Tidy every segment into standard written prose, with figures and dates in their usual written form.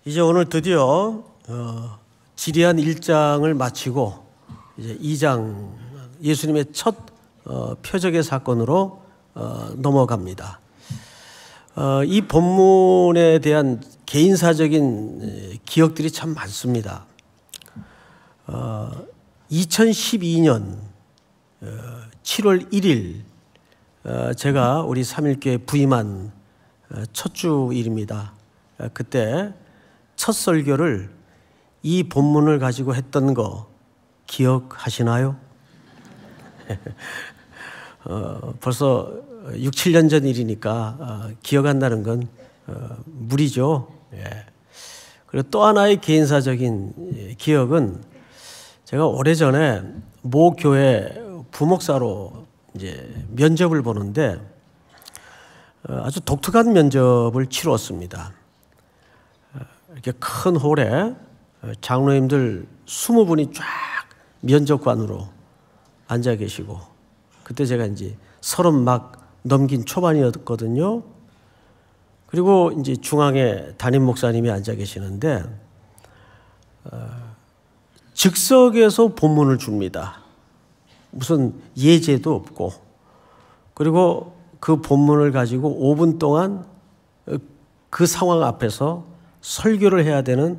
이제 오늘 드디어 지리한 1장을 마치고 이제 2장 예수님의 첫 표적의 사건으로 넘어갑니다. 이 본문에 대한 개인사적인 기억들이 참 많습니다. 2012년 7월 1일 제가 우리 삼일교회 부임한 첫 주일입니다. 그때 첫 설교를 이 본문을 가지고 했던 거 기억하시나요? 벌써 6, 7년 전 일이니까 기억한다는 건 무리죠. 그리고 또 하나의 개인사적인 기억은 제가 오래전에 모 교회 부목사로 이제 면접을 보는데 아주 독특한 면접을 치루었습니다. 이렇게 큰 홀에 장로님들 20분이 쫙 면접관으로 앉아 계시고, 그때 제가 이제 30 막 넘긴 초반이었거든요. 그리고 이제 중앙에 담임 목사님이 앉아 계시는데 즉석에서 본문을 줍니다. 무슨 예제도 없고, 그리고 그 본문을 가지고 5분 동안 그 상황 앞에서 설교를 해야 되는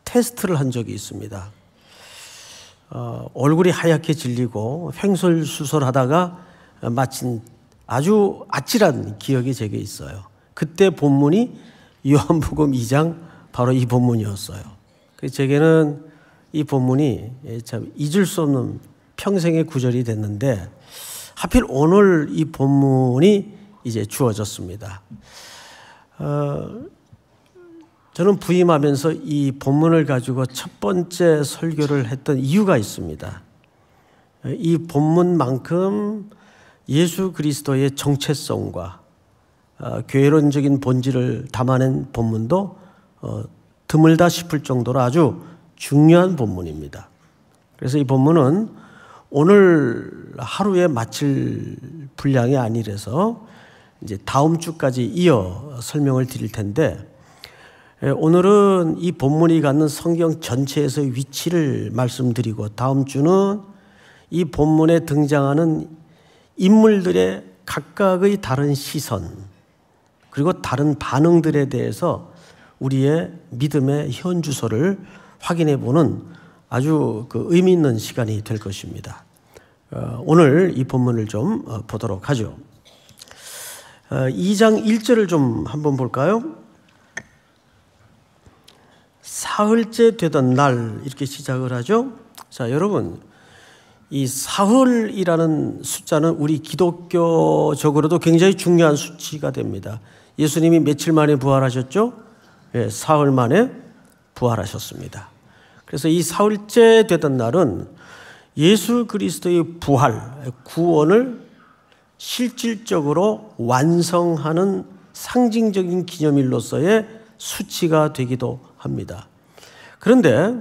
테스트를 한 적이 있습니다. 얼굴이 하얗게 질리고 횡설수설하다가 마친 아주 아찔한 기억이 제게 있어요. 그때 본문이 요한복음 2장 바로 이 본문이었어요. 그래서 제게는 이 본문이 참 잊을 수 없는 평생의 구절이 됐는데 하필 오늘 이 본문이 이제 주어졌습니다. 저는 부임하면서 이 본문을 가지고 첫 번째 설교를 했던 이유가 있습니다. 이 본문만큼 예수 그리스도의 정체성과 교회론적인 본질을 담아낸 본문도 드물다 싶을 정도로 아주 중요한 본문입니다. 그래서 이 본문은 오늘 하루에 마칠 분량이 아니라서 이제 다음 주까지 이어 설명을 드릴 텐데, 오늘은 이 본문이 갖는 성경 전체에서의 위치를 말씀드리고, 다음 주는 이 본문에 등장하는 인물들의 각각의 다른 시선, 그리고 다른 반응들에 대해서 우리의 믿음의 현주소를 확인해 보는 아주 의미 있는 시간이 될 것입니다. 오늘 이 본문을 좀 보도록 하죠. 2장 1절을 좀 한번 볼까요? 사흘째 되던 날, 이렇게 시작을 하죠. 자, 여러분, 이 사흘이라는 숫자는 우리 기독교적으로도 굉장히 중요한 수치가 됩니다. 예수님이 며칠 만에 부활하셨죠? 사흘 만에 부활하셨습니다. 그래서 이 사흘째 되던 날은 예수 그리스도의 부활, 구원을 실질적으로 완성하는 상징적인 기념일로서의 수치가 되기도 합니다. 그런데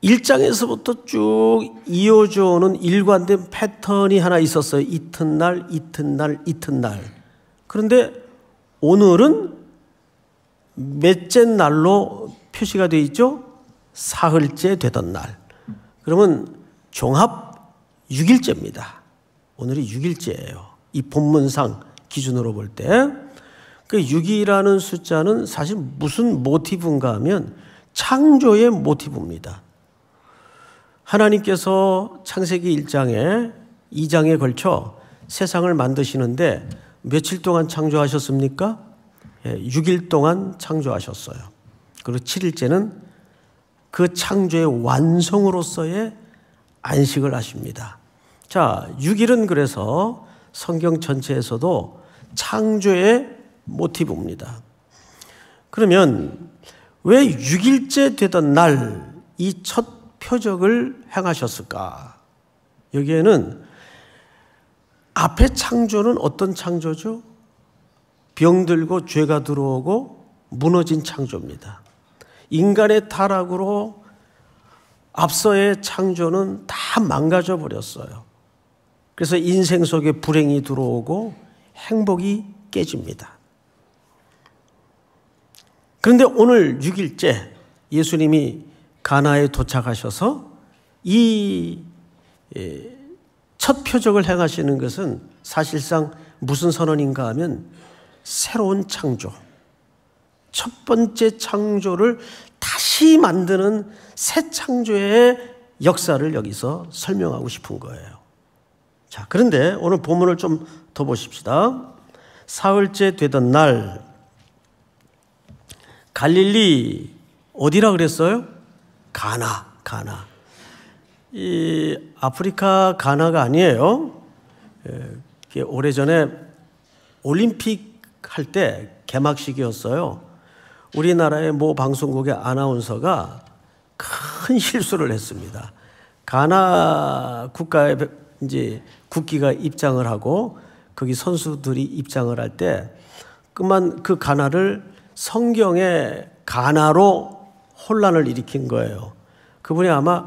1장에서부터 쭉 이어져 오는 일관된 패턴이 하나 있었어요. 이튿날, 이튿날, 이튿날. 그런데 오늘은 몇째 날로 표시가 되어 있죠? 사흘째 되던 날. 그러면 종합 6일째입니다. 오늘이 6일째예요. 이 본문상 기준으로 볼 때. 그 6이라는 숫자는 사실 무슨 모티브인가 하면 창조의 모티브입니다. 하나님께서 창세기 1장에 2장에 걸쳐 세상을 만드시는데 며칠 동안 창조하셨습니까? 6일 동안 창조하셨어요. 그리고 7일째는 그 창조의 완성으로서의 안식을 하십니다. 자, 6일은 그래서 성경 전체에서도 창조의 모티브입니다. 그러면 왜 6일째 되던 날 이 첫 표적을 행하셨을까? 여기에는 앞에 창조는 어떤 창조죠? 병들고 죄가 들어오고 무너진 창조입니다. 인간의 타락으로 앞서의 창조는 다 망가져 버렸어요. 그래서 인생 속에 불행이 들어오고 행복이 깨집니다. 그런데 오늘 6일째 예수님이 가나에 도착하셔서 이 첫 표적을 행하시는 것은 사실상 무슨 선언인가 하면 새로운 창조, 첫 번째 창조를 다시 만드는 새 창조의 역사를 여기서 설명하고 싶은 거예요. 자, 그런데 오늘 본문을 좀 더 보십시다. 사흘째 되던 날 갈릴리 어디라 그랬어요? 가나. 이 아프리카 가나가 아니에요. 오래전에 올림픽 할 때 개막식이었어요. 우리나라의 모 방송국의 아나운서가 큰 실수를 했습니다. 가나 국가의 이제 국기가 입장을 하고 거기 선수들이 입장을 할 때 그만 그 가나를 성경의 가나로 혼란을 일으킨 거예요. 그분이 아마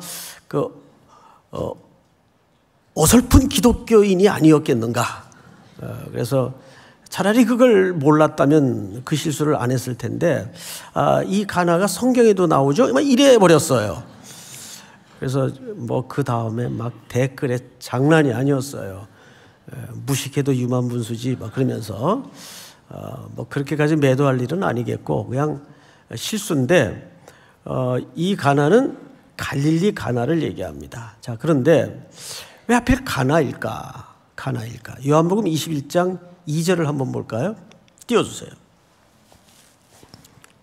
어설픈 기독교인이 아니었겠는가. 그래서 차라리 그걸 몰랐다면 그 실수를 안 했을 텐데, 이 가나가 성경에도 나오죠? 막 이래 버렸어요. 그래서 뭐 그 다음에 막 댓글에 장난이 아니었어요. 무식해도 유만분수지 막 그러면서 뭐 그렇게까지 매도할 일은 아니겠고 그냥 실수인데, 이 가나는 갈릴리 가나를 얘기합니다. 자, 그런데 왜 하필 가나일까? 요한복음 21장 2절을 한번 볼까요? 띄워주세요.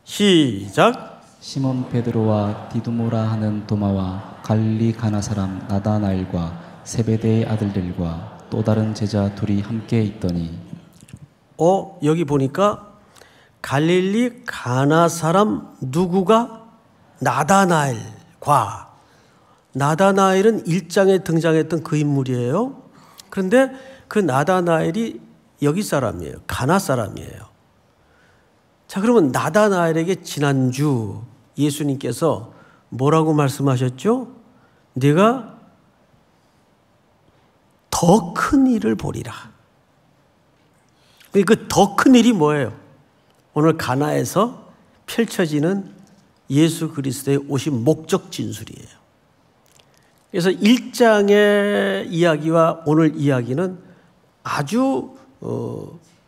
시작. 시몬 베드로와 디두모라 하는 도마와 갈릴리 가나 사람 나다나엘과 세베대의 아들들과 또 다른 제자 둘이 함께 있더니, 여기 보니까 갈릴리 가나 사람 누구가? 나다나엘과, 나다나엘은 1장에 등장했던 그 인물이에요. 그런데 그 나다나엘이 여기 사람이에요. 가나 사람이에요. 자, 그러면 나다나엘에게 지난주 예수님께서 뭐라고 말씀하셨죠? 네가 더 큰 일을 보리라. 그 더 큰 일이 뭐예요? 오늘 가나에서 펼쳐지는 예수 그리스도의 오신 목적 진술이에요. 그래서 1장의 이야기와 오늘 이야기는 아주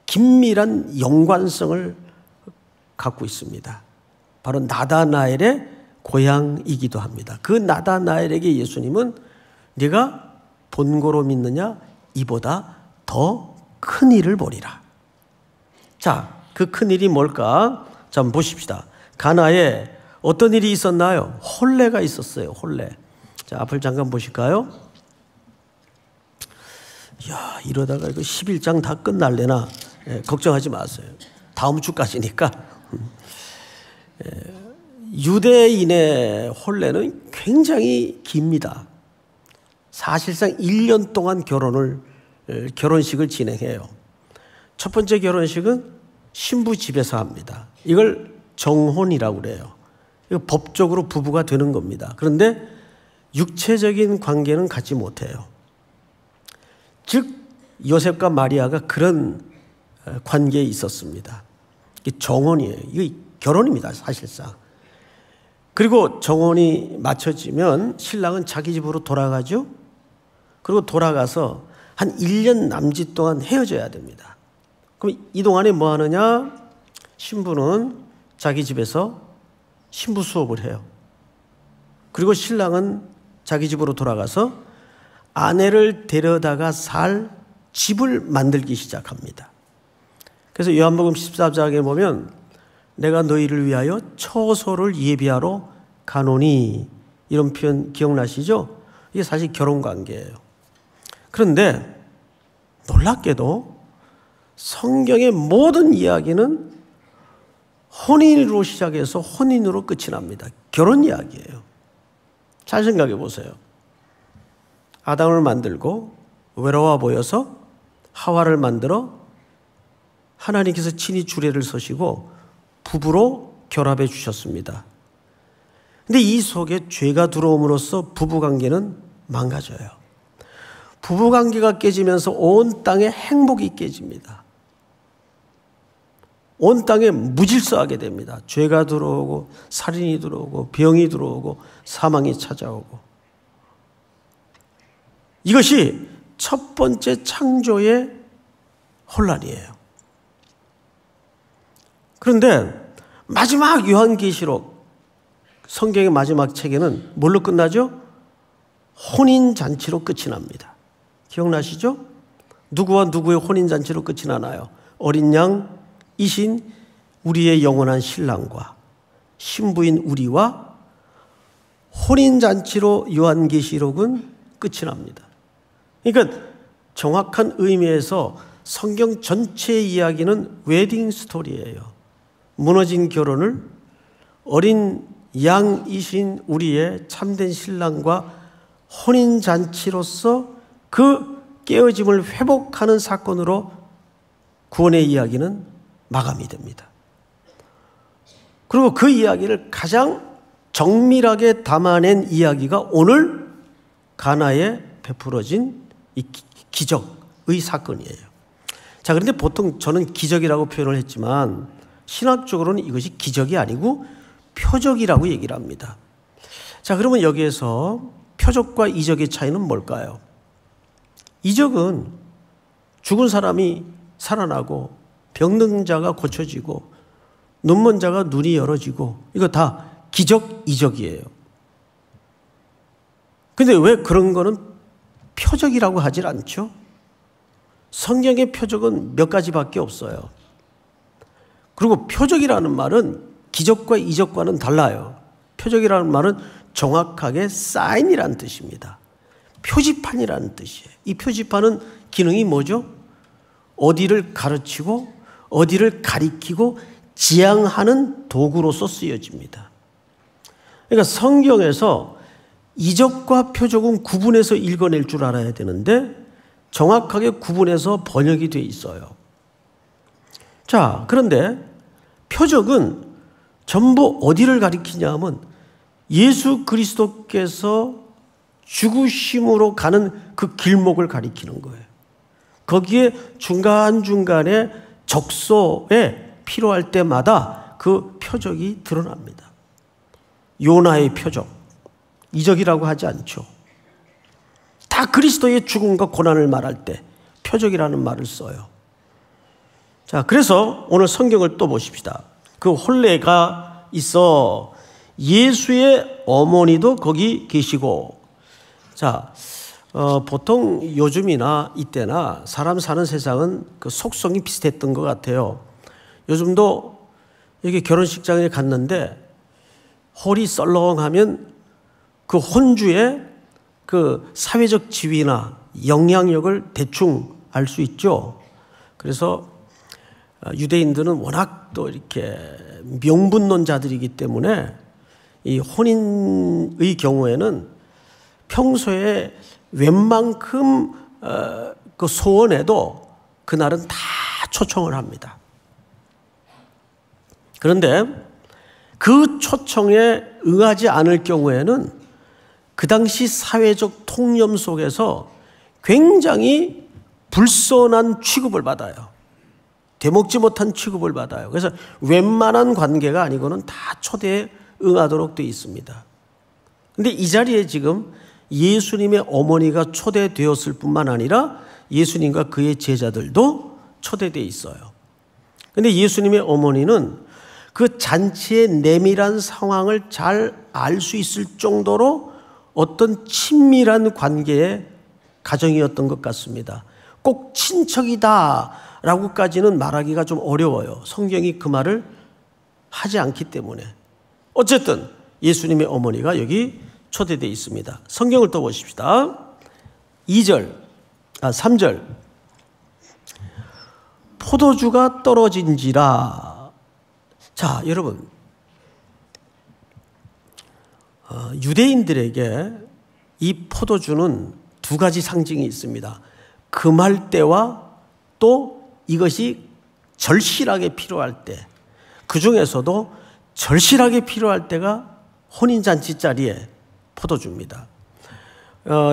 긴밀한 연관성을 갖고 있습니다. 바로 나다나엘의 고향이기도 합니다. 그 나다나엘에게 예수님은 네가 본고로 믿느냐? 이보다 더 큰 일을 보리라. 자, 그 큰 일이 뭘까? 자, 한번 보십시다. 가나에 어떤 일이 있었나요? 혼례가 있었어요. 혼례. 자, 앞을 잠깐 보실까요? 야, 이러다가 이거 11장 다 끝날래나? 걱정하지 마세요. 다음 주까지니까. 유대인의 혼례는 굉장히 깁니다. 사실상 1년 동안 결혼식을 진행해요. 첫 번째 결혼식은 신부 집에서 합니다. 이걸 정혼이라고 그래요. 이거 법적으로 부부가 되는 겁니다. 그런데 육체적인 관계는 갖지 못해요. 즉 요셉과 마리아가 그런 관계에 있었습니다. 이게 정혼이에요. 이게 결혼입니다, 사실상. 그리고 정혼이 마쳐지면 신랑은 자기 집으로 돌아가죠. 그리고 돌아가서 한 1년 남짓 동안 헤어져야 됩니다. 그럼 이 동안에 뭐 하느냐? 신부는 자기 집에서 신부 수업을 해요. 그리고 신랑은 자기 집으로 돌아가서 아내를 데려다가 살 집을 만들기 시작합니다. 그래서 요한복음 14장에 보면 내가 너희를 위하여 처소를 예비하러 가노니, 이런 표현 기억나시죠? 이게 사실 결혼관계예요. 그런데 놀랍게도 성경의 모든 이야기는 혼인으로 시작해서 혼인으로 끝이 납니다. 결혼 이야기예요. 잘 생각해 보세요. 아담을 만들고 외로워 보여서 하와를 만들어 하나님께서 친히 주례를 서시고 부부로 결합해 주셨습니다. 근데 이 속에 죄가 들어옴으로써 부부관계는 망가져요. 부부관계가 깨지면서 온 땅에 행복이 깨집니다. 온 땅에 무질서하게 됩니다. 죄가 들어오고 살인이 들어오고 병이 들어오고 사망이 찾아오고. 이것이 첫 번째 창조의 혼란이에요. 그런데 마지막 요한계시록, 성경의 마지막 책에는 뭘로 끝나죠? 혼인잔치로 끝이 납니다. 기억나시죠? 누구와 누구의 혼인잔치로 끝이 나나요? 어린 양이신 우리의 영원한 신랑과 신부인 우리와 혼인잔치로 요한계시록은 끝이 납니다. 그러니까 정확한 의미에서 성경 전체의 이야기는 웨딩 스토리예요. 무너진 결혼을 어린 양이신 우리의 참된 신랑과 혼인잔치로서 그 깨어짐을 회복하는 사건으로 구원의 이야기는 마감이 됩니다. 그리고 그 이야기를 가장 정밀하게 담아낸 이야기가 오늘 가나에 베풀어진 이 기적의 사건이에요. 자, 그런데 보통 저는 기적이라고 표현을 했지만 신학적으로는 이것이 기적이 아니고 표적이라고 얘기를 합니다. 자, 그러면 여기에서 표적과 이적의 차이는 뭘까요? 이적은 죽은 사람이 살아나고 병든 자가 고쳐지고 눈먼 자가 눈이 열어지고 이거 다 기적, 이적이에요. 근데 왜 그런 거는 표적이라고 하질 않죠? 성경의 표적은 몇 가지밖에 없어요. 그리고 표적이라는 말은 기적과 이적과는 달라요. 표적이라는 말은 정확하게 사인이라는 뜻입니다. 표지판이라는 뜻이에요. 이 표지판은 기능이 뭐죠? 어디를 가르치고 어디를 가리키고 지향하는 도구로서 쓰여집니다. 그러니까 성경에서 이적과 표적은 구분해서 읽어낼 줄 알아야 되는데 정확하게 구분해서 번역이 돼 있어요. 자, 그런데 표적은 전부 어디를 가리키냐 하면 예수 그리스도께서 죽으심으로 가는 그 길목을 가리키는 거예요. 거기에 중간중간에 적소에 필요할 때마다 그 표적이 드러납니다. 요나의 표적, 이적이라고 하지 않죠. 다 그리스도의 죽음과 고난을 말할 때 표적이라는 말을 써요. 자, 그래서 오늘 성경을 또 보십시다. 그 혼례가 있어 예수의 어머니도 거기 계시고. 자, 보통 요즘이나 이때나 사람 사는 세상은 그 속성이 비슷했던 것 같아요. 요즘도 여기 결혼식장에 갔는데 홀이 썰렁하면 그 혼주의 그 사회적 지위나 영향력을 대충 알 수 있죠. 그래서 유대인들은 워낙 또 이렇게 명분론자들이기 때문에 이 혼인의 경우에는 평소에 웬만큼 그 소원해도 그날은 다 초청을 합니다. 그런데 그 초청에 응하지 않을 경우에는 그 당시 사회적 통념 속에서 굉장히 불손한 취급을 받아요. 대먹지 못한 취급을 받아요. 그래서 웬만한 관계가 아니고는 다 초대에 응하도록 되어 있습니다. 그런데 이 자리에 지금 예수님의 어머니가 초대되었을 뿐만 아니라 예수님과 그의 제자들도 초대되어 있어요. 그런데 예수님의 어머니는 그 잔치의 내밀한 상황을 잘 알 수 있을 정도로 어떤 친밀한 관계의 가정이었던 것 같습니다. 꼭 친척이다라고까지는 말하기가 좀 어려워요. 성경이 그 말을 하지 않기 때문에. 어쨌든 예수님의 어머니가 여기 초대되어 있습니다. 성경을 또 보십시다. 3절. 포도주가 떨어진지라. 자, 여러분, 유대인들에게 이 포도주는 두 가지 상징이 있습니다. 금할 때와 또 이것이 절실하게 필요할 때, 그 중에서도 절실하게 필요할 때가 혼인잔치 자리에 포도주입니다.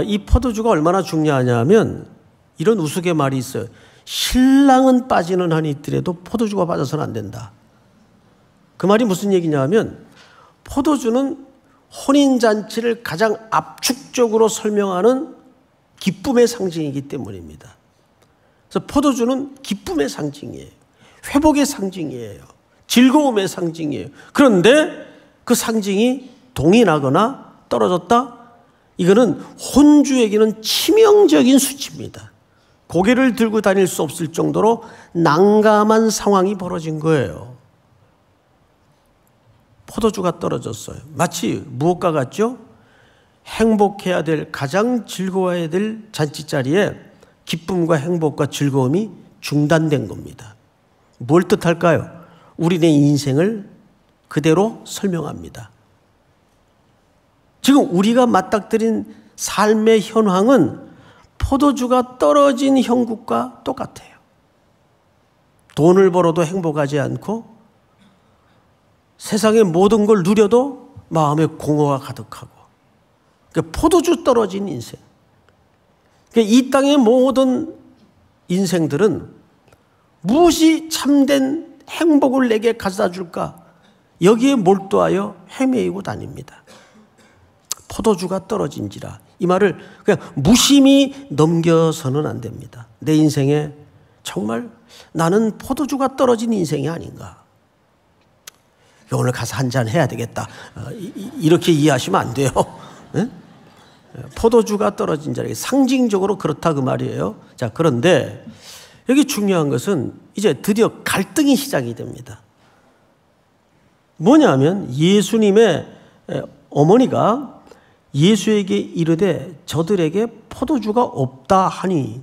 이 포도주가 얼마나 중요하냐면 이런 우스갯말이 있어요. 신랑은 빠지는 한이 있더라도 포도주가 빠져서는 안 된다. 그 말이 무슨 얘기냐 하면 포도주는 혼인잔치를 가장 압축적으로 설명하는 기쁨의 상징이기 때문입니다. 그래서 포도주는 기쁨의 상징이에요. 회복의 상징이에요. 즐거움의 상징이에요. 그런데 그 상징이 동의나거나 떨어졌다? 이거는 혼주에게는 치명적인 수치입니다. 고개를 들고 다닐 수 없을 정도로 난감한 상황이 벌어진 거예요. 포도주가 떨어졌어요. 마치 무엇과 같죠? 행복해야 될, 가장 즐거워야 될 잔치자리에 기쁨과 행복과 즐거움이 중단된 겁니다. 뭘 뜻할까요? 우리네 인생을 그대로 설명합니다. 지금 우리가 맞닥뜨린 삶의 현황은 포도주가 떨어진 형국과 똑같아요. 돈을 벌어도 행복하지 않고 세상의 모든 걸 누려도 마음에 공허가 가득하고, 그러니까 포도주 떨어진 인생. 그러니까 이 땅의 모든 인생들은 무엇이 참된 행복을 내게 가져다 줄까? 여기에 몰두하여 헤매이고 다닙니다. 포도주가 떨어진지라. 이 말을 그냥 무심히 넘겨서는 안 됩니다. 내 인생에 정말 나는 포도주가 떨어진 인생이 아닌가. 오늘 가서 한잔 해야 되겠다. 이렇게 이해하시면 안 돼요. 네? 포도주가 떨어진 자리에 상징적으로 그렇다 그 말이에요. 자, 그런데 여기 중요한 것은 이제 드디어 갈등이 시작이 됩니다. 뭐냐면 예수님의 어머니가 예수에게 이르되 저들에게 포도주가 없다 하니,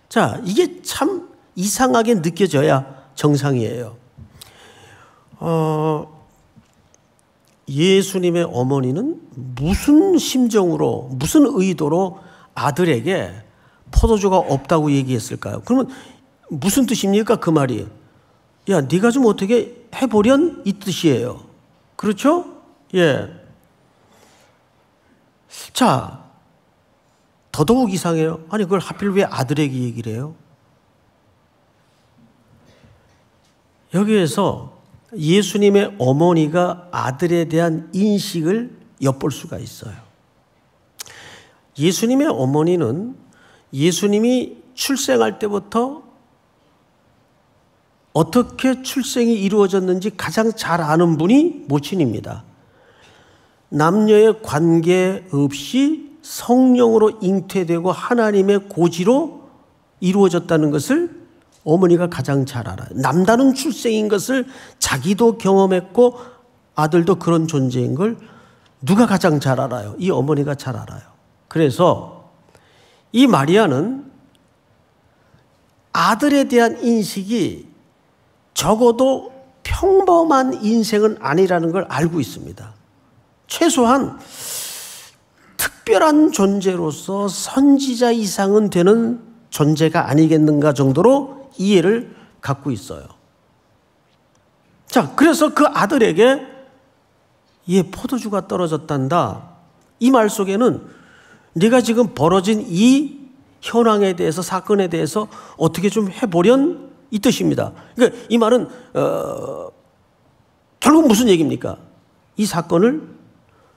자, 이게 참 이상하게 느껴져야 정상이에요. 예수님의 어머니는 무슨 심정으로, 무슨 의도로 아들에게 포도주가 없다고 얘기했을까요? 그러면 무슨 뜻입니까? 그 말이. 야, 네가 좀 어떻게 해보련? 이 뜻이에요. 그렇죠? 예. 자, 더더욱 이상해요. 아니, 그걸 하필 왜 아들에게 얘기를 해요? 여기에서 예수님의 어머니가 아들에 대한 인식을 엿볼 수가 있어요. 예수님의 어머니는 예수님이 출생할 때부터 어떻게 출생이 이루어졌는지 가장 잘 아는 분이 모친입니다. 남녀의 관계 없이 성령으로 잉태되고 하나님의 고지로 이루어졌다는 것을 어머니가 가장 잘 알아요. 남다른 출생인 것을 자기도 경험했고 아들도 그런 존재인 걸 누가 가장 잘 알아요? 이 어머니가 잘 알아요. 그래서 이 마리아는 아들에 대한 인식이 적어도 평범한 인생은 아니라는 걸 알고 있습니다. 최소한 특별한 존재로서 선지자 이상은 되는 존재가 아니겠는가 정도로 이해를 갖고 있어요. 자, 그래서 그 아들에게 얘 포도주가 떨어졌단다. 이 말 속에는 네가 지금 벌어진 이 현황에 대해서, 사건에 대해서 어떻게 좀 해보련 이 뜻입니다. 그러니까 이 말은 결국 무슨 얘기입니까? 이 사건을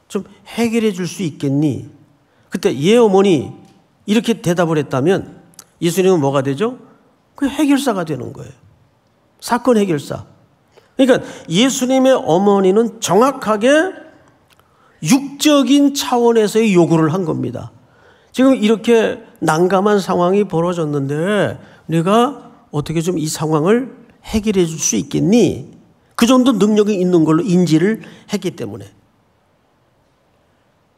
좀 해결해 줄 수 있겠니? 그때 얘 어머니 이렇게 대답을 했다면 예수님은 뭐가 되죠? 그 해결사가 되는 거예요. 사건 해결사. 그러니까 예수님의 어머니는 정확하게 육적인 차원에서의 요구를 한 겁니다. 지금 이렇게 난감한 상황이 벌어졌는데 네가 어떻게 좀 이 상황을 해결해 줄 수 있겠니? 그 정도 능력이 있는 걸로 인지를 했기 때문에.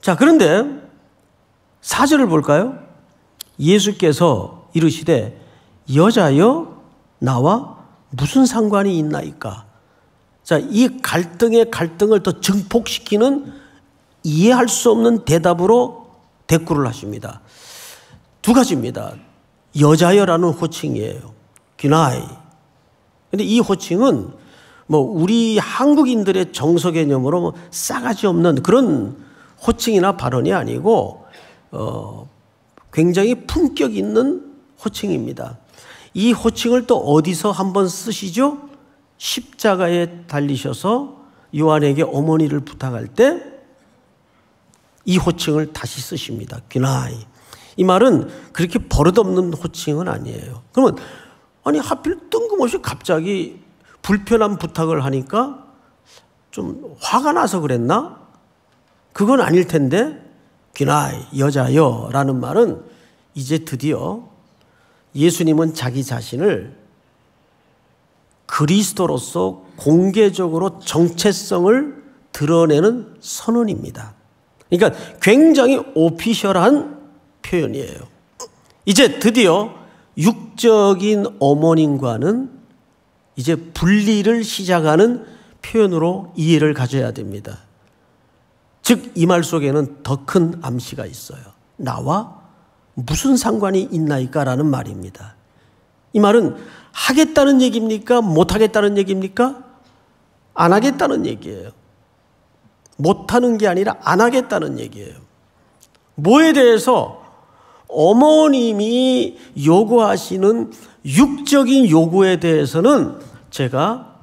자, 그런데 4절을 볼까요? 예수께서 이르시되 여자여 나와 무슨 상관이 있나이까? 자, 이 갈등의 갈등을 더 증폭시키는 이해할 수 없는 대답으로 대꾸를 하십니다. 두 가지입니다. 여자여라는 호칭이에요. 귀나이. 근데 이 호칭은 뭐 우리 한국인들의 정서 개념으로 뭐 싸가지 없는 그런 호칭이나 발언이 아니고 굉장히 품격 있는 호칭입니다. 이 호칭을 또 어디서 한번 쓰시죠? 십자가에 달리셔서 요한에게 어머니를 부탁할 때 이 호칭을 다시 쓰십니다. 귀나이. 이 말은 그렇게 버릇없는 호칭은 아니에요. 그러면 아니 하필 뜬금없이 갑자기 불편한 부탁을 하니까 좀 화가 나서 그랬나? 그건 아닐 텐데 귀나이, 여자여 라는 말은 이제 드디어 예수님은 자기 자신을 그리스도로서 공개적으로 정체성을 드러내는 선언입니다. 그러니까 굉장히 오피셜한 표현이에요. 이제 드디어 육적인 어머님과는 이제 분리를 시작하는 표현으로 이해를 가져야 됩니다. 즉, 이 말 속에는 더 큰 암시가 있어요. 나와 무슨 상관이 있나이까? 라는 말입니다. 이 말은 하겠다는 얘기입니까? 못하겠다는 얘기입니까? 안 하겠다는 얘기예요. 못하는 게 아니라 안 하겠다는 얘기예요. 뭐에 대해서? 어머님이 요구하시는 육적인 요구에 대해서는 제가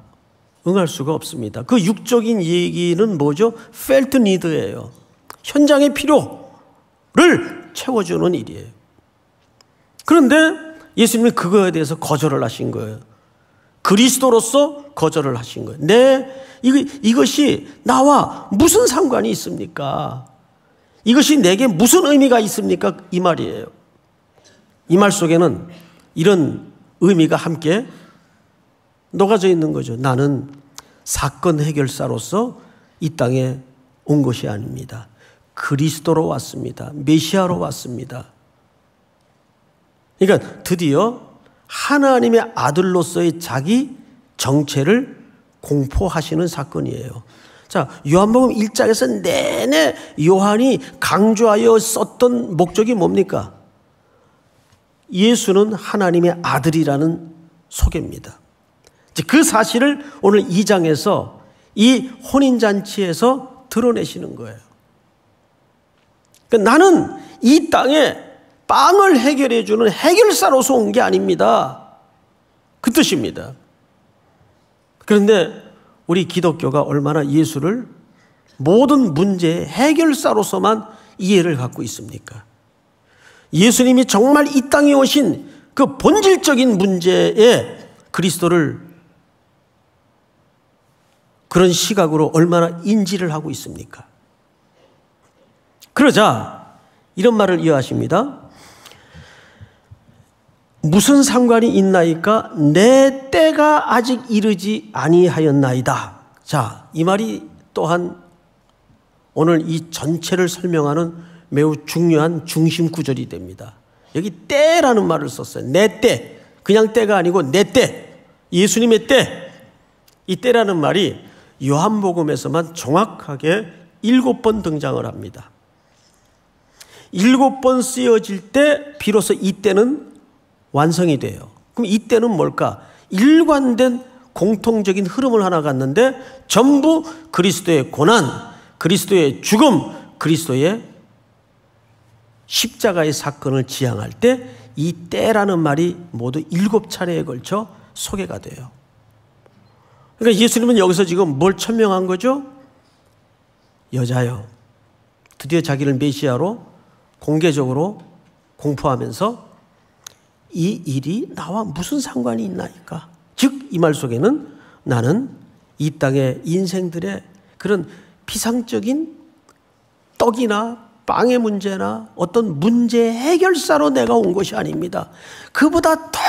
응할 수가 없습니다. 그 육적인 얘기는 뭐죠? felt need예요. 현장의 필요를 채워주는 일이에요. 그런데 예수님은 그거에 대해서 거절을 하신 거예요. 그리스도로서 거절을 하신 거예요. 이것이 나와 무슨 상관이 있습니까? 이것이 내게 무슨 의미가 있습니까? 이 말이에요. 이 말 속에는 이런 의미가 함께 녹아져 있는 거죠. 나는 사건 해결사로서 이 땅에 온 것이 아닙니다. 그리스도로 왔습니다. 메시아로 왔습니다. 그러니까 드디어 하나님의 아들로서의 자기 정체를 공포하시는 사건이에요. 자, 요한복음 1장에서 내내 요한이 강조하여 썼던 목적이 뭡니까? 예수는 하나님의 아들이라는 소개입니다. 그 사실을 오늘 2장에서 이 혼인잔치에서 드러내시는 거예요. 그러니까 나는 이 땅에 빵을 해결해 주는 해결사로서 온 게 아닙니다. 그 뜻입니다. 그런데 우리 기독교가 얼마나 예수를 모든 문제의 해결사로서만 이해를 갖고 있습니까? 예수님이 정말 이 땅에 오신 그 본질적인 문제에 그리스도를 그런 시각으로 얼마나 인지를 하고 있습니까? 그러자 이런 말을 이어하십니다. 무슨 상관이 있나이까? 내 때가 아직 이르지 아니하였나이다. 자, 이 말이 또한 오늘 이 전체를 설명하는 매우 중요한 중심 구절이 됩니다. 여기 때라는 말을 썼어요. 내 때. 그냥 때가 아니고 내 때. 예수님의 때. 이 때라는 말이 요한복음에서만 정확하게 7번 등장을 합니다. 7번 쓰여질 때 비로소 이 때는 완성이 돼요. 그럼 이 때는 뭘까? 일관된 공통적인 흐름을 하나 갖는데 전부 그리스도의 고난, 그리스도의 죽음, 그리스도의 십자가의 사건을 지향할 때 이 때라는 말이 모두 7차례에 걸쳐 소개가 돼요. 그러니까 예수님은 여기서 지금 뭘 천명한 거죠? 여자여. 드디어 자기를 메시아로 공개적으로 공포하면서 이 일이 나와 무슨 상관이 있나이까? 즉, 이 말 속에는 나는 이 땅의 인생들의 그런 피상적인 떡이나 빵의 문제나 어떤 문제 해결사로 내가 온 것이 아닙니다. 그보다 더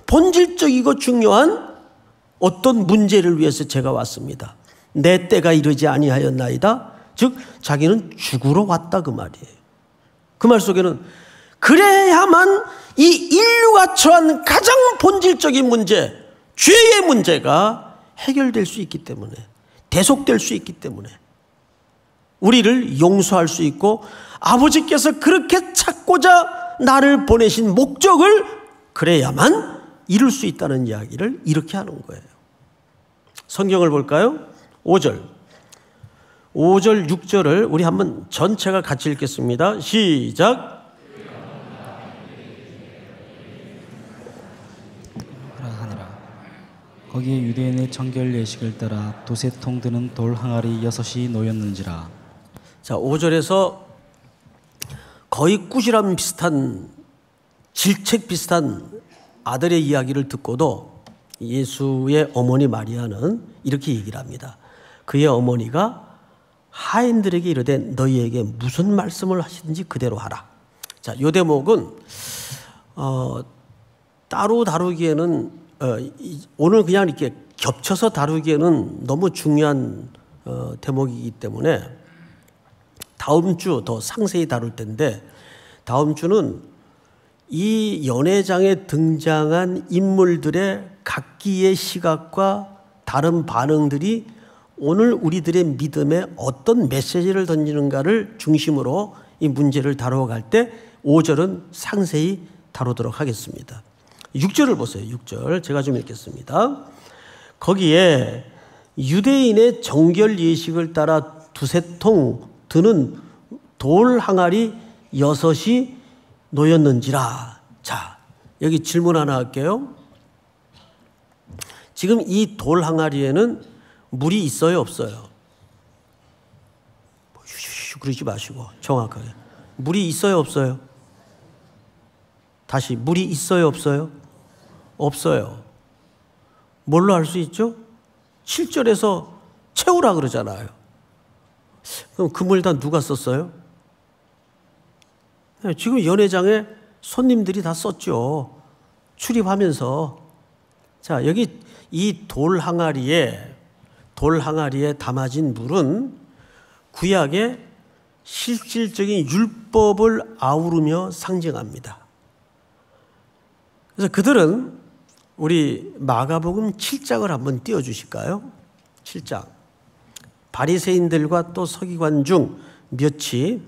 본질적이고 중요한 어떤 문제를 위해서 제가 왔습니다. 내 때가 이르지 아니하였나이다. 즉 자기는 죽으러 왔다 그 말이에요. 그 말 속에는 그래야만 이 인류가 처한 가장 본질적인 문제, 죄의 문제가 해결될 수 있기 때문에, 대속될 수 있기 때문에 우리를 용서할 수 있고 아버지께서 그렇게 찾고자 나를 보내신 목적을 그래야만 이룰 수 있다는 이야기를 이렇게 하는 거예요. 성경을 볼까요? 5절, 6절을 우리 한번 전체가 같이 읽겠습니다. 시작. 거기에 유대인의 정결 예식을 따라 두세 통 드는 돌 항아리 6이 놓였는지라. 자, 5절에서 거의 꾸지람 비슷한, 질책 비슷한 아들의 이야기를 듣고도 예수의 어머니 마리아는 이렇게 얘기를 합니다. 그의 어머니가 하인들에게 이르되 너희에게 무슨 말씀을 하시든지 그대로 하라. 자, 이 대목은 따로 다루기에는 오늘 그냥 이렇게 겹쳐서 다루기에는 너무 중요한 대목이기 때문에 다음 주 더 상세히 다룰 텐데, 다음 주는 이 연회장에 등장한 인물들의 각기의 시각과 다른 반응들이 오늘 우리들의 믿음에 어떤 메시지를 던지는가를 중심으로 이 문제를 다뤄갈 때 5절은 상세히 다루도록 하겠습니다. 6절을 보세요. 6절 제가 좀 읽겠습니다. 거기에 유대인의 정결 예식을 따라 두세 통 드는 돌 항아리 6이 놓였는지라. 자, 여기 질문 하나 할게요. 지금 이 돌 항아리에는 물이 있어요, 없어요? 슈슈슈 그러지 마시고 정확하게. 물이 있어요, 없어요? 다시, 물이 있어요, 없어요? 없어요. 뭘로 알 수 있죠? 7절에서 채우라 그러잖아요. 그럼 그 물 다 누가 썼어요? 지금 연회장에 손님들이 다 썼죠. 출입하면서. 자, 여기 이 돌 항아리에 담아진 물은 구약의 실질적인 율법을 아우르며 상징합니다. 그래서 그들은 우리 마가복음 7장을 한번 띄워주실까요? 7장. 바리새인들과 또 서기관 중 몇이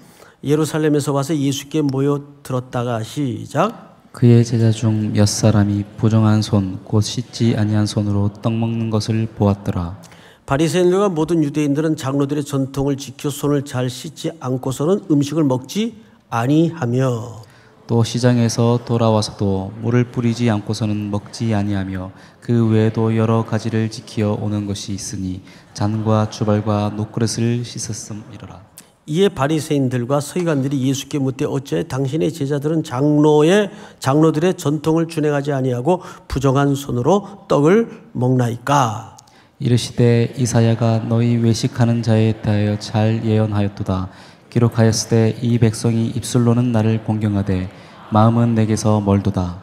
예루살렘에서 와서 예수께 모여 들었다가 시작. 그의 제자 중 몇 사람이 부정한 손 곧 씻지 아니한 손으로 떡 먹는 것을 보았더라. 바리새인들과 모든 유대인들은 장로들의 전통을 지켜 손을 잘 씻지 않고서는 음식을 먹지 아니하며, 또 시장에서 돌아와서도 물을 뿌리지 않고서는 먹지 아니하며 그 외에도 여러 가지를 지켜 오는 것이 있으니 잔과 주발과 녹그릇을 씻었음이로라. 이에 바리새인들과 서기관들이 예수께 묻되 어찌 당신의 제자들은 장로들의 전통을 준행하지 아니하고 부정한 손으로 떡을 먹나이까? 이르시되 이사야가 너희 외식하는 자에 대하여 잘 예언하였도다. 기록하였으되 이 백성이 입술로는 나를 공경하되 마음은 내게서 멀도다.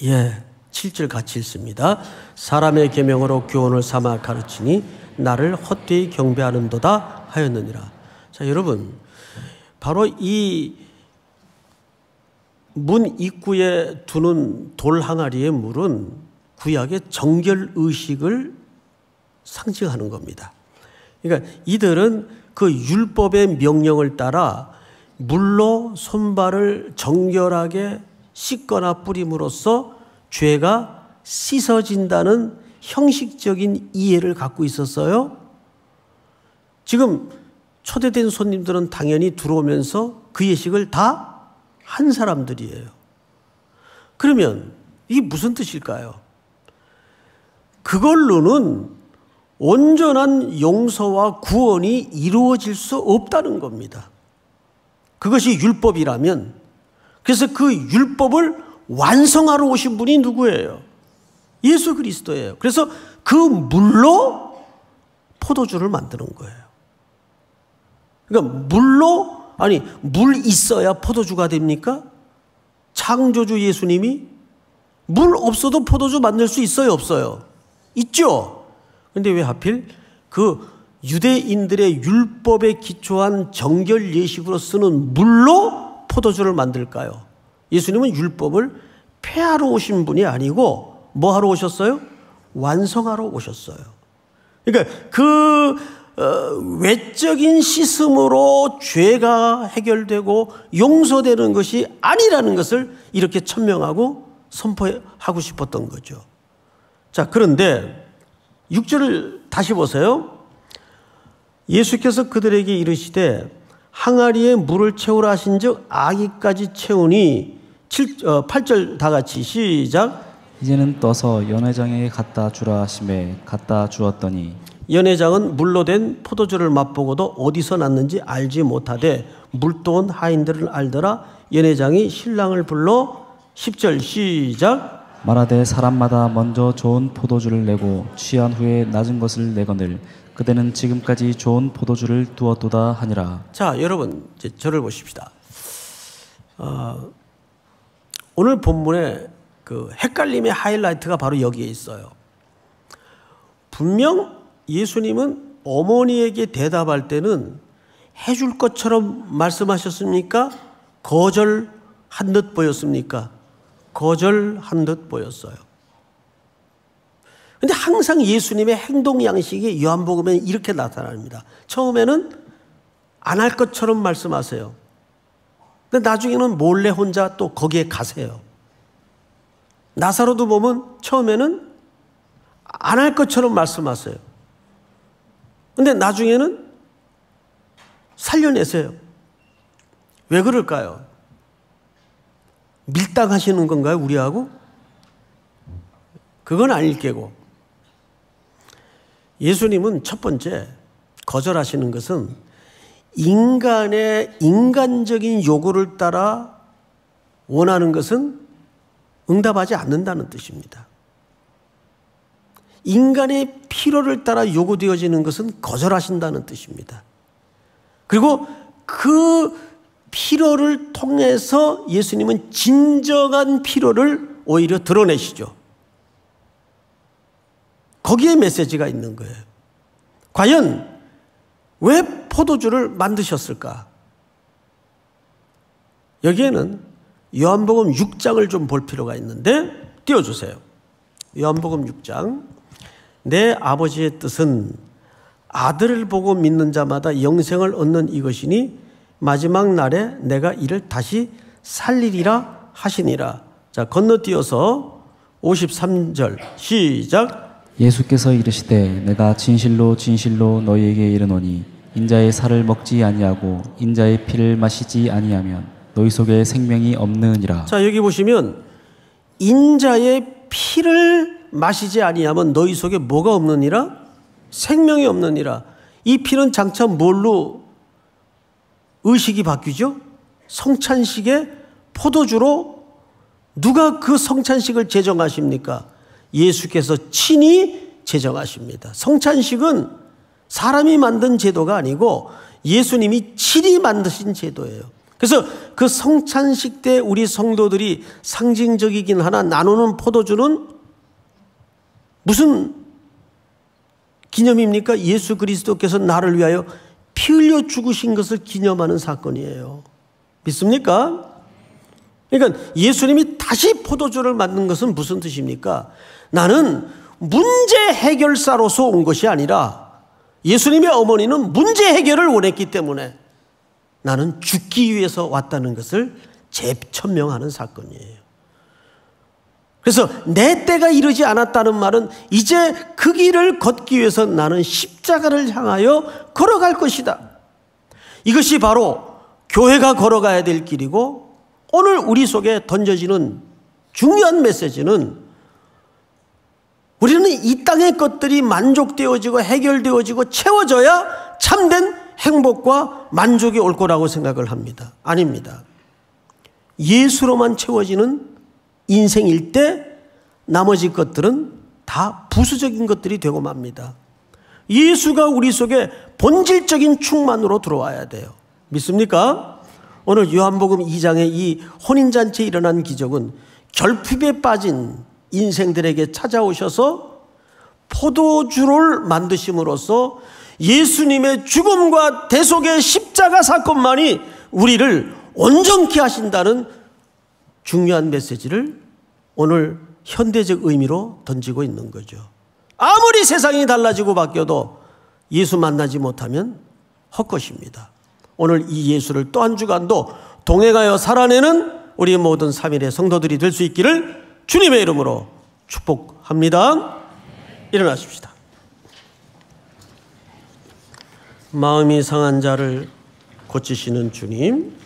예, 7절 같이 읽습니다. 사람의 계명으로 교훈을 삼아 가르치니 나를 헛되이 경배하는도다 하였느니라. 자, 여러분, 바로 이 문 입구에 두는 돌 항아리의 물은 구약의 정결 의식을 상징하는 겁니다. 그러니까 이들은 그 율법의 명령을 따라 물로 손발을 정결하게 씻거나 뿌림으로써 죄가 씻어진다는 형식적인 이해를 갖고 있었어요. 지금 초대된 손님들은 당연히 들어오면서 그 예식을 다 한 사람들이에요. 그러면 이게 무슨 뜻일까요? 그걸로는 온전한 용서와 구원이 이루어질 수 없다는 겁니다. 그것이 율법이라면, 그래서 그 율법을 완성하러 오신 분이 누구예요? 예수 그리스도예요. 그래서 그 물로 포도주를 만드는 거예요. 그러니까 물 있어야 포도주가 됩니까? 창조주 예수님이 물 없어도 포도주 만들 수 있어요, 없어요? 있죠. 근데 왜 하필 그 유대인들의 율법에 기초한 정결 예식으로 쓰는 물로 포도주를 만들까요? 예수님은 율법을 폐하러 오신 분이 아니고 뭐 하러 오셨어요? 완성하러 오셨어요. 그러니까 그 외적인 씻음으로 죄가 해결되고 용서되는 것이 아니라는 것을 이렇게 천명하고 선포하고 싶었던 거죠. 자, 그런데 6절을 다시 보세요. 예수께서 그들에게 이르시되 항아리에 물을 채우라 하신즉 아기까지 채우니 8절 다 같이 시작. 이제는 떠서 연회장에게 갖다 주라 하심에 갖다 주었더니 연회장은 물로 된 포도주를 맛보고도 어디서 났는지 알지 못하되 물도온 하인들을 알더라. 연회장이 신랑을 불러 10절 시작. 말하되 사람마다 먼저 좋은 포도주를 내고 취한 후에 낮은 것을 내거늘 그대는 지금까지 좋은 포도주를 두었도다 하니라. 자, 여러분 이제 저를 보십시다. 오늘 본문에 그 헷갈림의 하이라이트가 바로 여기에 있어요. 분명 예수님은 어머니에게 대답할 때는 해줄 것처럼 말씀하셨습니까? 거절한 듯 보였습니까? 거절한 듯 보였어요. 근데 항상 예수님의 행동 양식이 요한복음에 이렇게 나타납니다. 처음에는 안 할 것처럼 말씀하세요. 근데 나중에는 몰래 혼자 또 거기에 가세요. 나사로도 보면 처음에는 안 할 것처럼 말씀하세요. 근데 나중에는 살려내세요. 왜 그럴까요? 밀당하시는 건가요, 우리하고? 그건 아닐 게고. 예수님은 첫 번째 거절하시는 것은 인간의 인간적인 요구를 따라 원하는 것은 응답하지 않는다는 뜻입니다. 인간의 필요를 따라 요구되어지는 것은 거절하신다는 뜻입니다. 그리고 그 필요를 통해서 예수님은 진정한 필요를 오히려 드러내시죠. 거기에 메시지가 있는 거예요. 과연 왜 포도주를 만드셨을까? 여기에는 요한복음 6장을 좀 볼 필요가 있는데 띄워주세요. 요한복음 6장. 내 아버지의 뜻은 아들을 보고 믿는 자마다 영생을 얻는 이것이니 마지막 날에 내가 이를 다시 살리리라 하시니라. 자, 건너뛰어서 53절 시작. 예수께서 이르시되 내가 진실로 진실로 너희에게 이르노니 인자의 살을 먹지 아니하고 인자의 피를 마시지 아니하면 너희 속에 생명이 없느니라. 자, 여기 보시면 인자의 피를 마시지 아니하면 너희 속에 뭐가 없느니라? 생명이 없느니라. 이 피는 장차 뭘로 의식이 바뀌죠? 성찬식의 포도주로. 누가 그 성찬식을 제정하십니까? 예수께서 친히 제정하십니다. 성찬식은 사람이 만든 제도가 아니고 예수님이 친히 만드신 제도예요. 그래서 그 성찬식 때 우리 성도들이 상징적이긴 하나 나누는 포도주는 무슨 기념입니까? 예수 그리스도께서 나를 위하여 피 흘려 죽으신 것을 기념하는 사건이에요. 믿습니까? 그러니까 예수님이 다시 포도주를 만든 것은 무슨 뜻입니까? 나는 문제 해결사로서 온 것이 아니라 예수님의 어머니는 문제 해결을 원했기 때문에 나는 죽기 위해서 왔다는 것을 재천명하는 사건이에요. 그래서 내 때가 이르지 않았다는 말은 이제 그 길을 걷기 위해서 나는 십자가를 향하여 걸어갈 것이다. 이것이 바로 교회가 걸어가야 될 길이고 오늘 우리 속에 던져지는 중요한 메시지는 우리는 이 땅의 것들이 만족되어지고 해결되어지고 채워져야 참된 행복과 만족이 올 거라고 생각을 합니다. 아닙니다. 예수로만 채워지는 인생일 때 나머지 것들은 다 부수적인 것들이 되고 맙니다. 예수가 우리 속에 본질적인 충만으로 들어와야 돼요. 믿습니까? 오늘 요한복음 2장의 이 혼인잔치에 일어난 기적은 결핍에 빠진 인생들에게 찾아오셔서 포도주를 만드심으로써 예수님의 죽음과 대속의 십자가 사건만이 우리를 온전케 하신다는 중요한 메시지를 오늘 현대적 의미로 던지고 있는 거죠. 아무리 세상이 달라지고 바뀌어도 예수 만나지 못하면 헛것입니다. 오늘 이 예수를 또 한 주간도 동행하여 살아내는 우리 모든 3일의 성도들이 될 수 있기를 주님의 이름으로 축복합니다. 일어나십시다. 마음이 상한 자를 고치시는 주님,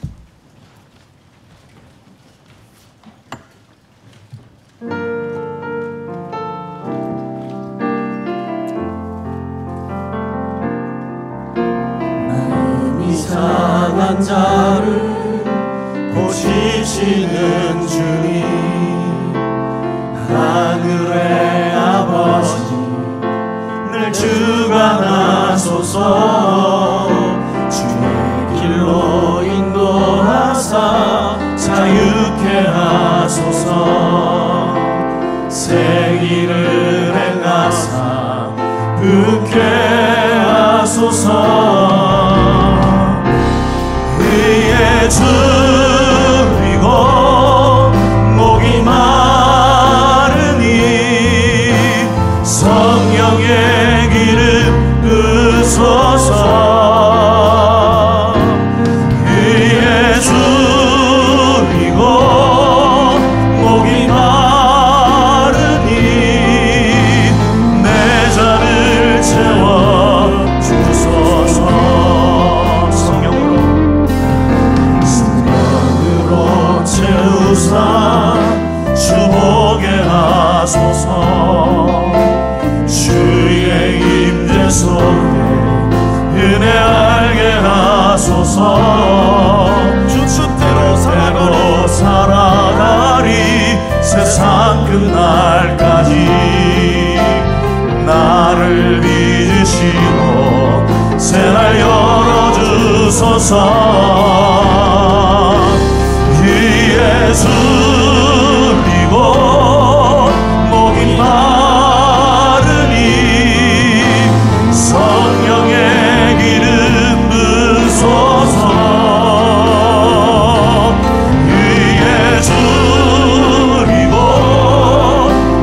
약한 자를 고치시는 주님, 하늘의 아버지 늘 주관하소서. 주의 길로 인도하사 자유케 하소서. 새 길을 행하사 붙게 하소서. 의의 줄이고 목이 마르니 성령의 기름 부으소서. 의의 줄이고 목이 마르니 내 잔을 채워 주소서. 성령으로 채우사 주보게 하소서. 주의 임재 속에 은혜 알게 하소서. 주 뜻대로 살아가리 세상 끝날까지. 나를 믿으시고 새날 열어주소서. 위에 줄이고 목이 마르니 성령의 기름 부으소서. 위에 줄이고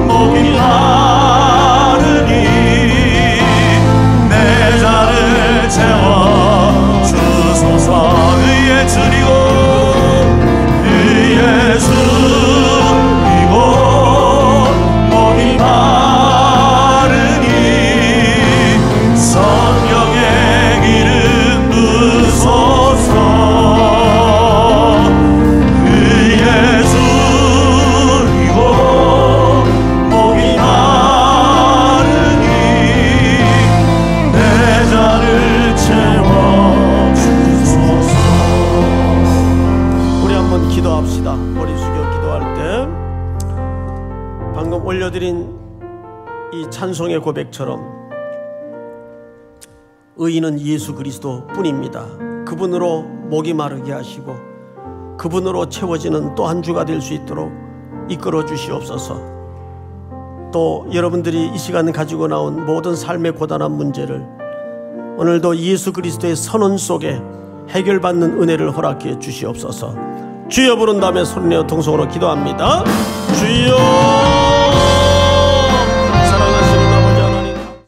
목이 마르니 내 잔을 채워 주소서. 위에 줄이고 위에 줄이고 목이 마르니 성령의 기름 부으소서. 위에 줄이고 목이 마르니 내 잔을 채워 주소서. 우리 한번 기도합시다. 머리 숙여 기도할 때 방금 올려드린 이 찬송의 고백처럼 의인은 예수 그리스도 뿐입니다. 그분으로 목이 마르게 하시고 그분으로 채워지는 또 한 주가 될 수 있도록 이끌어 주시옵소서. 또 여러분들이 이 시간 가지고 나온 모든 삶의 고단한 문제를 오늘도 예수 그리스도의 선언 속에 해결받는 은혜를 허락해 주시옵소서. 주여 부른 다음에 소리내어 통성으로 기도합니다. 주여